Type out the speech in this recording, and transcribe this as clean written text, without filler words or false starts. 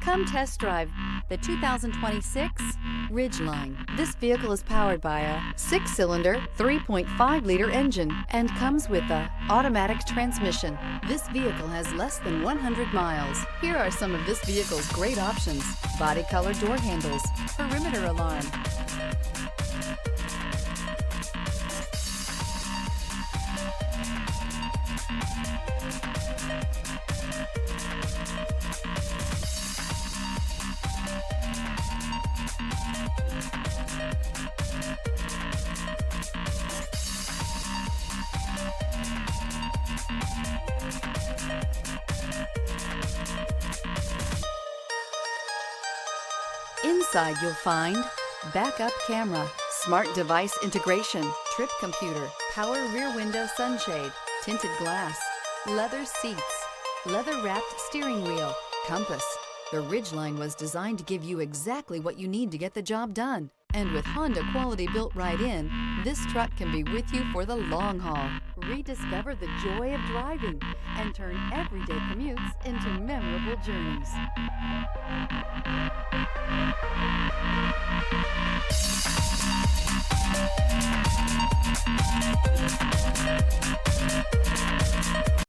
Come test drive the 2026 Ridgeline. This vehicle is powered by a 6-cylinder, 3.5-liter engine and comes with a automatic transmission. This vehicle has less than 100 miles. Here are some of this vehicle's great options: body color door handles, perimeter alarm, Inside you'll find backup camera, smart device integration, trip computer, power rear window sunshade, tinted glass, leather seats, leather-wrapped steering wheel, compass. The Ridgeline was designed to give you exactly what you need to get the job done. And with Honda quality built right in, this truck can be with you for the long haul. Rediscover the joy of driving and turn everyday commutes into memorable journeys.